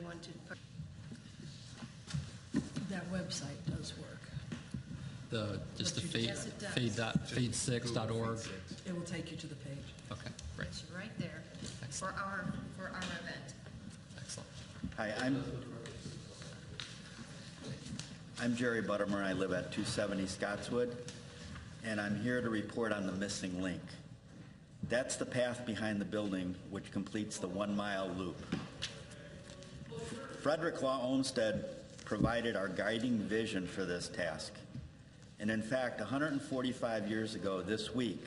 Want to That website does work. Just the Yes, it does. feed6.org. It will take you to the page. Okay, great. It's right there for our event. Excellent. Hi, I'm Jerry Buttermer. I live at 270 Scottswood, and I'm here to report on the missing link. That's the path behind the building which completes the 1-mile loop. Frederick Law Olmsted provided our guiding vision for this task. And in fact, 145 years ago this week,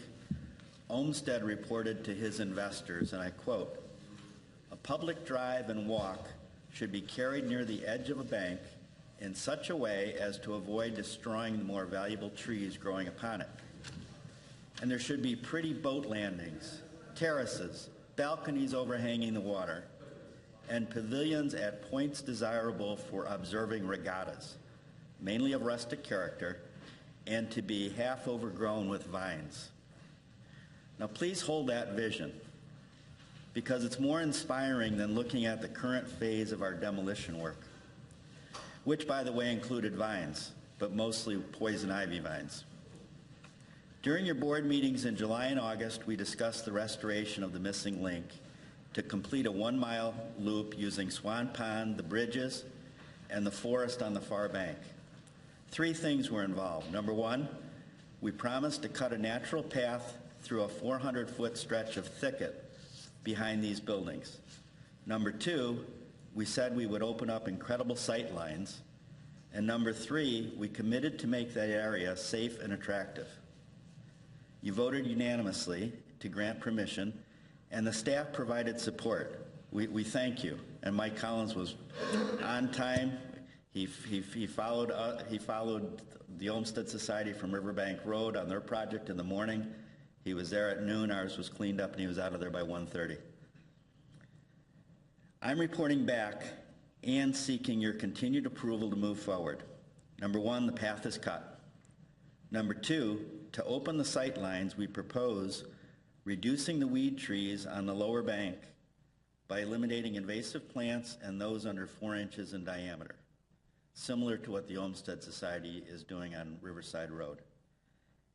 Olmsted reported to his investors, and I quote, "A public drive and walk should be carried near the edge of a bank in such a way as to avoid destroying the more valuable trees growing upon it. And there should be pretty boat landings, terraces, balconies overhanging the water, and pavilions at points desirable for observing regattas, mainly of rustic character, and to be half overgrown with vines." Now please hold that vision, because it's more inspiring than looking at the current phase of our demolition work, which, by the way, included vines, but mostly poison ivy vines. During your board meetings in July and August, we discussed the restoration of the missing link to complete a 1-mile loop using Swan Pond, the bridges, and the forest on the far bank. 3 things were involved. Number 1, we promised to cut a natural path through a 400-foot stretch of thicket behind these buildings. Number 2, we said we would open up incredible sight lines. And number 3, we committed to make that area safe and attractive. You voted unanimously to grant permission, and the staff provided support. We thank you. And Mike Collins was on time. He followed the Olmsted Society from Riverbank Road on their project in the morning. He was there at noon. Ours was cleaned up, and he was out of there by 1:30. I'm reporting back and seeking your continued approval to move forward. Number 1, the path is cut. Number 2, to open the sight lines, we propose reducing the weed trees on the lower bank by eliminating invasive plants and those under 4 inches in diameter, similar to what the Olmsted Society is doing on Riverside Road.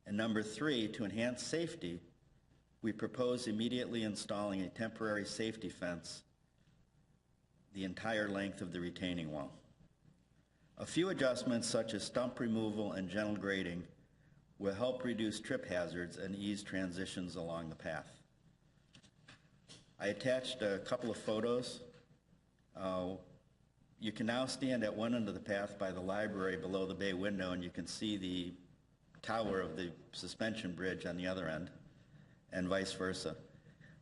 And number 3, to enhance safety, we propose immediately installing a temporary safety fence the entire length of the retaining wall. A few adjustments, such as stump removal and gentle grading, will help reduce trip hazards and ease transitions along the path. I attached a couple of photos. You can now stand at one end of the path by the library below the bay window, and you can see the tower of the suspension bridge on the other end, and vice versa.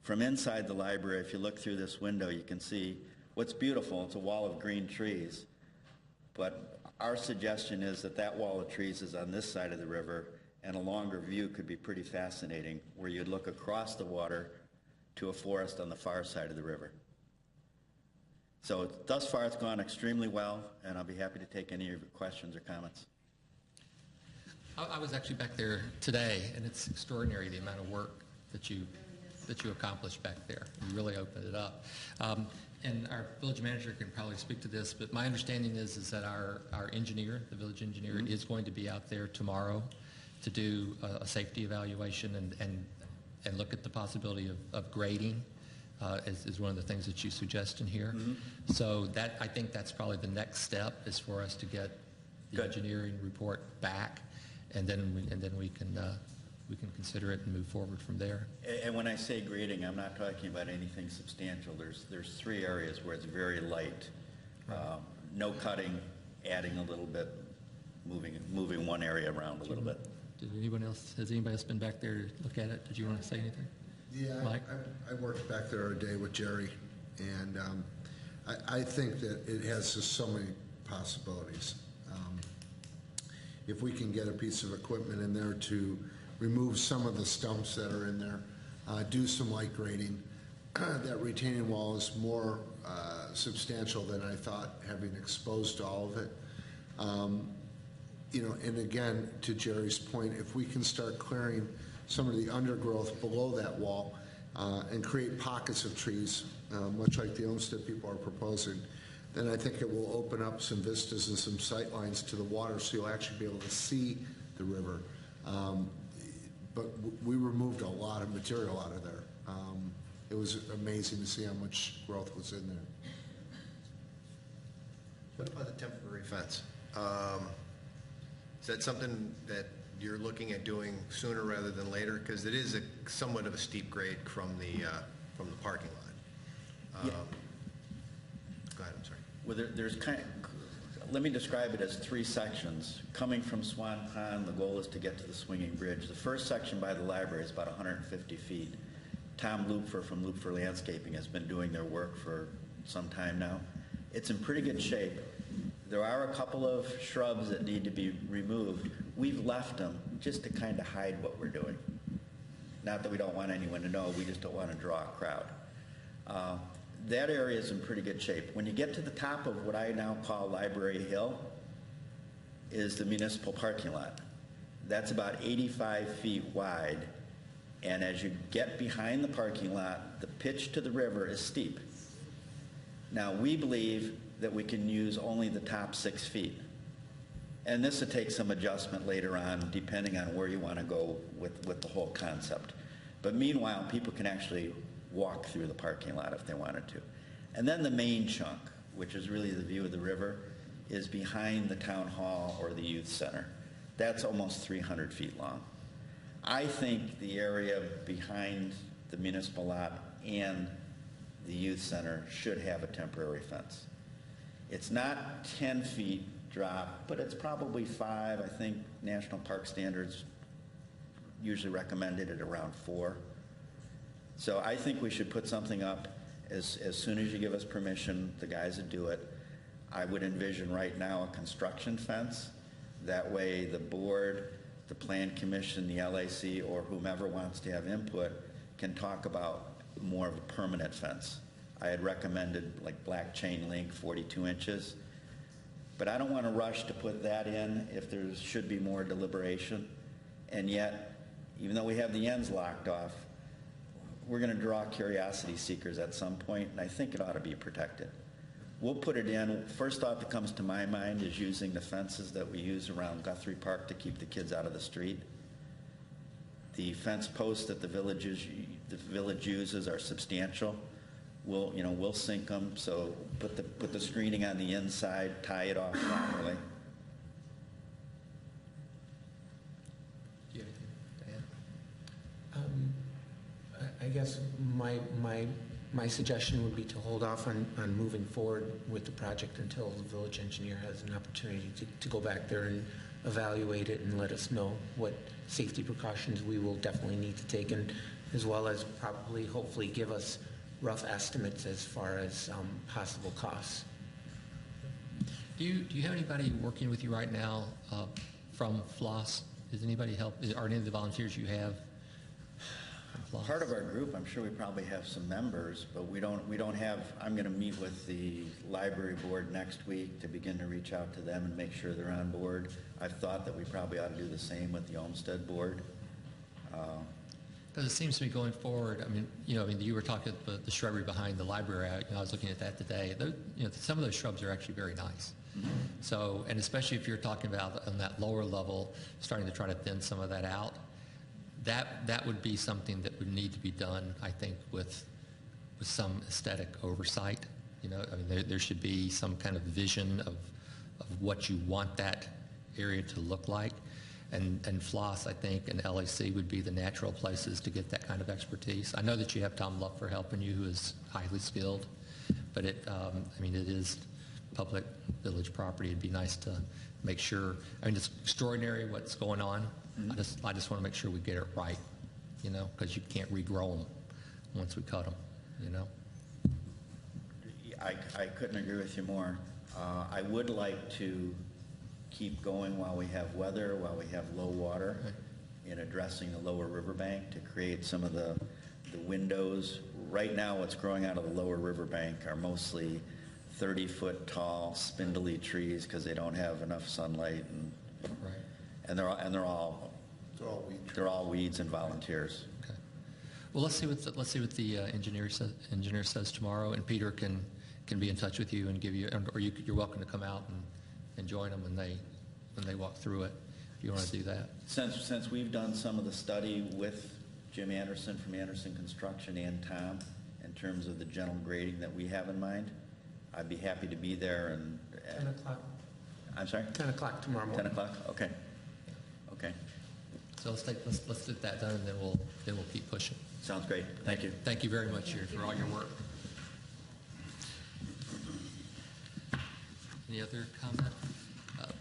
From inside the library, if you look through this window, you can see what's beautiful. It's a wall of green trees, but our suggestion is that that wall of trees is on this side of the river, and a longer view could be pretty fascinating, where you'd look across the water to a forest on the far side of the river. So thus far it's gone extremely well, and I'll be happy to take any of your questions or comments. I was actually back there today, and it's extraordinary the amount of work that you accomplished back there. You really opened it up. And our village manager can probably speak to this, but my understanding is that our engineer, the village engineer, is going to be out there tomorrow to do a safety evaluation and look at the possibility of grading is one of the things that you suggest in here. So that, I think that's probably the next step, is for us to get the engineering report back, and then we can consider it and move forward from there. And when I say grading, I'm not talking about anything substantial. There's 3 areas where it's very light. No cutting, adding a little bit, moving one area around a little bit. Has anybody else been back there to look at it? Did you want to say anything? Yeah, Mike? I worked back there a day with Jerry, and I think that it has just so many possibilities. If we can get a piece of equipment in there to remove some of the stumps that are in there, do some light grading, that retaining wall is more substantial than I thought, having exposed all of it. You know, and again, to Jerry's point, if we can start clearing some of the undergrowth below that wall and create pockets of trees, much like the Olmsted people are proposing, then I think it will open up some vistas and some sight lines to the water, so you'll actually be able to see the river. But we removed a lot of material out of there. It was amazing to see how much growth was in there. What about the temporary fence? Is that something that you're looking at doing sooner rather than later? Because it is somewhat of a steep grade from the parking lot. Go ahead, I'm sorry. Well, there's let me describe it as 3 sections. Coming from Swan Pond, the goal is to get to the swinging bridge. The first section by the library is about 150 feet. Tom Lupfer from Lupfer Landscaping has been doing their work for some time now. It's in pretty good shape. There are a couple of shrubs that need to be removed. We've left them just to kind of hide what we're doing. Not that we don't want anyone to know, we just don't want to draw a crowd. That area is in pretty good shape. When you get to the top of what I now call Library Hill, is the municipal parking lot. That's about 85 feet wide, and as you get behind the parking lot, the pitch to the river is steep. Now, we believe that we can use only the top 6 feet. And this will take some adjustment later on, depending on where you want to go with the whole concept. But meanwhile, people can actually walk through the parking lot if they wanted to. And then the main chunk, which is really the view of the river, is behind the town hall or the youth center. That's almost 300 feet long. I think the area behind the municipal lot and the youth center should have a temporary fence. It's not 10 feet drop, but it's probably 5. I think National Park Standards usually recommended at around 4. So I think we should put something up as soon as you give us permission, the guys that do it. I would envision right now a construction fence. That way the board, the Plan Commission, the LAC, or whomever wants to have input can talk about more of a permanent fence. I had recommended like black chain link, 42 inches. But I don't want to rush to put that in if there should be more deliberation. And yet, even though we have the ends locked off, we're going to draw curiosity seekers at some point, and I think it ought to be protected. We'll put it in. First thought that comes to my mind is using the fences that we use around Guthrie Park to keep the kids out of the street. The fence posts that the village uses are substantial. We'll sink them, so put the screening on the inside, tie it off properly. Do you have anything to add? I guess my suggestion would be to hold off on moving forward with the project until the village engineer has an opportunity to go back there and evaluate it and let us know what safety precautions we will definitely need to take, and as well as probably, hopefully, give us rough estimates as far as possible costs. Do you have anybody working with you right now from FLOSS? Does anybody help? Are any of the volunteers you have from FLOSS? Part of our group, I'm sure we probably have some members, but we don't have. I'm going to meet with the library board next week to begin to reach out to them and make sure they're on board. I've thought that we probably ought to do the same with the Olmsted board. Because it seems to me going forward, you were talking about the shrubbery behind the library. I was looking at that today. Some of those shrubs are actually very nice. Mm-hmm. So, and especially if you're talking about on that lower level, starting to try to thin some of that out, that would be something that would need to be done, I think, with some aesthetic oversight. There should be some kind of vision of what you want that area to look like. And FLOSS, I think, and LAC would be the natural places to get that kind of expertise. I know that you have Tom Lupfer helping you, who is highly skilled, but it is public village property. It'd be nice to make sure. It's extraordinary what's going on. Mm-hmm. I just want to make sure we get it right, because you can't regrow them once we cut them, I couldn't agree with you more. I would like to keep going while we have weather, while we have low water, in addressing the lower riverbank to create some of the windows. Right now, what's growing out of the lower riverbank are mostly 30-foot tall, spindly trees because they don't have enough sunlight, and they're all weeds and volunteers. Okay. Well, let's see what the engineer says tomorrow, and Peter can can be in touch with you and give you, or you're welcome to come out and join them when they walk through it, if you want to do that. Since we've done some of the study with Jim Anderson from Anderson Construction and Tom in terms of the general grading that we have in mind, I'd be happy to be there and. 10 o'clock. I'm sorry? 10 o'clock tomorrow morning. 10 o'clock? Okay. Okay. So let's get that done, and then we'll keep pushing. Sounds great. Thank you. Thank you very much for all your work. Any other comments?